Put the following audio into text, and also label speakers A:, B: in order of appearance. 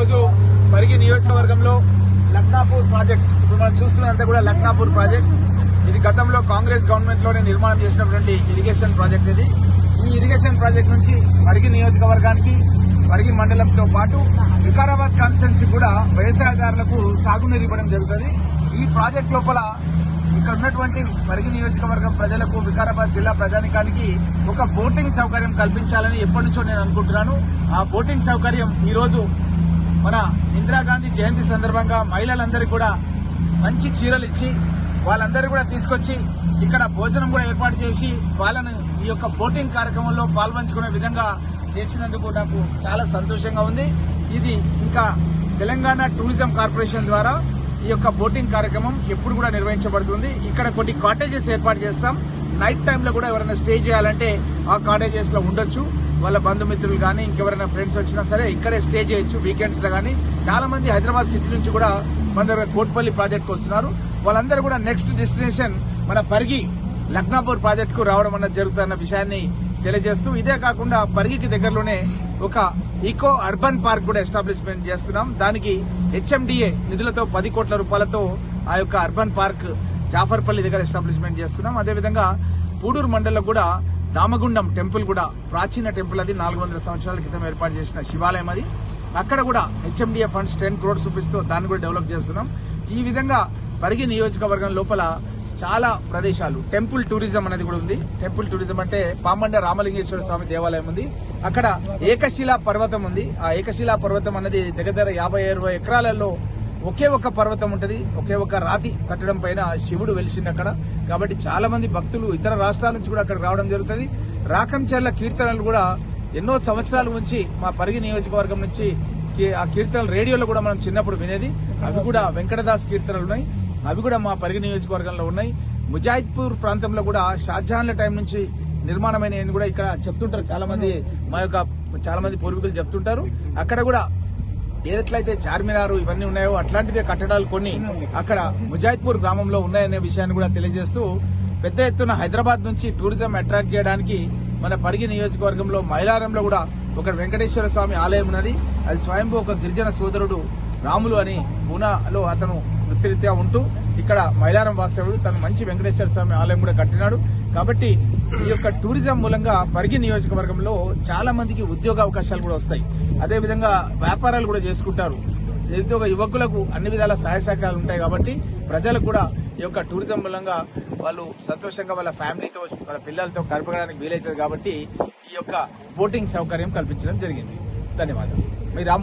A: ఈరోజు పరిగి నియోజకవర్గంలో లక్నాపూర్ ప్రాజెక్ట్, ఇప్పుడు మనం చూస్తున్నదంతా కూడా లక్నాపూర్ ప్రాజెక్ట్. ఇది గతంలో కాంగ్రెస్ గవర్నమెంట్ లోనే నిర్మాణం చేసినటువంటి ఇరిగేషన్ ప్రాజెక్ట్. ఇది ఈ ఇరిగేషన్ ప్రాజెక్ట్ నుంచి పరిగి నియోజకవర్గానికి, పరిగి మండలంతో పాటు వికారాబాద్ కాన్స్టిట్యున్సీ కూడా వ్యవసాయదారులకు సాగునీరు ఇవ్వడం జరుగుతుంది. ఈ ప్రాజెక్ట్ లోపల ఇక్కడ ఉన్నటువంటి పరిగి నియోజకవర్గం ప్రజలకు, వికారాబాద్ జిల్లా ప్రజానికానికి ఒక బోటింగ్ సౌకర్యం కల్పించాలని ఎప్పటి నుంచో నేను అనుకుంటున్నాను. ఆ బోటింగ్ సౌకర్యం ఈ రోజు మన ఇందిరాగాంధీ జయంతి సందర్భంగా మహిళలందరికీ కూడా మంచి చీరలు ఇచ్చి వాళ్ళందరూ కూడా తీసుకొచ్చి ఇక్కడ భోజనం కూడా ఏర్పాటు చేసి వాళ్ళను ఈ యొక్క బోటింగ్ కార్యక్రమంలో పాల్పంచుకునే విధంగా చేసినందుకు నాకు చాలా సంతోషంగా ఉంది. ఇది ఇంకా తెలంగాణ టూరిజం కార్పొరేషన్ ద్వారా ఈ యొక్క బోటింగ్ కార్యక్రమం ఎప్పుడు కూడా నిర్వహించబడుతుంది. ఇక్కడ కొన్ని కాటేజెస్ ఏర్పాటు చేస్తాం. నైట్ టైంలో కూడా ఎవరైనా స్టే చేయాలంటే ఆ కాటేజెస్ లో ఉండొచ్చు. వాళ్ళ బంధుమిత్రులు కానీ ఇంకెవరైనా ఫ్రెండ్స్ వచ్చినా సరే ఇక్కడే స్టే చేయొచ్చు వీకెండ్స్ లో. కానీ చాలా మంది హైదరాబాద్ సిటీ నుంచి కూడా మన దగ్గర కోట్పల్లి ప్రాజెక్ట్ కు వస్తున్నారు. వాళ్ళందరూ కూడా నెక్స్ట్ డెస్టినేషన్ మన పరిగి లక్నాపూర్ ప్రాజెక్ట్ కు రావడం అన్నది జరుగుతున్న విషయాన్ని తెలియజేస్తూ, ఇదే కాకుండా పరిగికి దగ్గరలోనే ఒక ఈకో అర్బన్ పార్క్ కూడా ఎస్టాబ్లిష్మెంట్ చేస్తున్నాం. దానికి హెచ్ఎండిఏ నిధులతో 10 కోట్ల రూపాయలతో ఆ యొక్క అర్బన్ పార్క్ జాఫర్పల్లి దగ్గర ఎస్టాబ్లిష్మెంట్ చేస్తున్నాం. అదేవిధంగా పూడూరు మండలంలో కూడా దామగుండం టెంపుల్ కూడా ప్రాచీన టెంపుల్, అది 400 సంవత్సరాల క్రితం ఏర్పాటు చేసిన శివాలయం. అది అక్కడ కూడా హెచ్ఎండిఏ ఫండ్స్ 10 crores రూపీస్ తో దాన్ని కూడా డెవలప్ చేస్తున్నాం. ఈ విధంగా పరిగి నియోజకవర్గం లోపల చాలా ప్రదేశాలు టెంపుల్ టూరిజం అనేది కూడా ఉంది. టెంపుల్ టూరిజం అంటే పామండ రామలింగేశ్వర స్వామి దేవాలయం ఉంది. అక్కడ ఏకశిలా పర్వతం ఉంది. ఆ ఏకశిలా పర్వతం అనేది దగ్గర 50-60 ఎకరాలలో ఒకే ఒక పర్వతం ఉంటది. ఒకే ఒక రాతి కట్టడం పైన శివుడు వెలిసింది అక్కడ. కాబట్టి చాలా మంది భక్తులు ఇతర రాష్ట్రాల నుంచి కూడా అక్కడికి రావడం జరుగుతుంది. రాకంచర్ల కీర్తనలు కూడా ఎన్నో సంవత్సరాల నుంచి మా పరిగి నియోజకవర్గం నుంచి ఆ కీర్తనలు రేడియోలో కూడా మనం చిన్నప్పుడు వినేది. అవి కూడా వెంకటదాస్ కీర్తనలు ఉన్నాయి. అవి కూడా మా పరిగి నియోజకవర్గంలో ఉన్నాయి. ముజాయిద్పూర్ ప్రాంతంలో కూడా షాజహాన్ల టైం నుంచి నిర్మాణమైన కూడా ఇక్కడ చెప్తుంటారు చాలా మంది, మా యొక్క చాలా మంది పూర్వీకులు చెప్తుంటారు. అక్కడ కూడా ఏదట్లయితే చార్మినారు ఇవన్నీ ఉన్నాయో అట్లాంటిదే కట్టడాలు కొన్ని అక్కడ ముజాయిద్పూర్ గ్రామంలో ఉన్నాయనే విషయాన్ని కూడా తెలియజేస్తూ, పెద్ద ఎత్తున హైదరాబాద్ నుంచి టూరిజం అట్రాక్ట్ చేయడానికి మన పరిగి నియోజకవర్గంలో మైలారంలో కూడా ఒక వెంకటేశ్వర స్వామి ఆలయం ఉన్నది. అది స్వయంభూ ఒక గిరిజన సోదరుడు రాములు అని పూనాలో అతను వృత్తిరీత్యా ఉంటూ ఇక్కడ మైలారం వాస్తవుడు, తను మంచి వెంకటేశ్వర స్వామి ఆలయం కూడా కట్టినాడు. కాబట్టి ఈ యొక్క టూరిజం మూలంగా పరిగి నియోజకవర్గంలో చాలా మందికి ఉద్యోగ అవకాశాలు కూడా వస్తాయి. అదేవిధంగా వ్యాపారాలు కూడా చేసుకుంటారు. నిరుద్యోగ యువకులకు అన్ని విధాల సహాయ సహకారాలు ఉంటాయి. కాబట్టి ప్రజలకు కూడా ఈ యొక్క టూరిజం మూలంగా వాళ్ళు సంతోషంగా వాళ్ళ ఫ్యామిలీతో, వాళ్ళ పిల్లలతో గడపడానికి వీలవుతుంది. కాబట్టి ఈ యొక్క బోటింగ్ సౌకర్యం కల్పించడం జరిగింది. ధన్యవాదాలు. మీ రాము.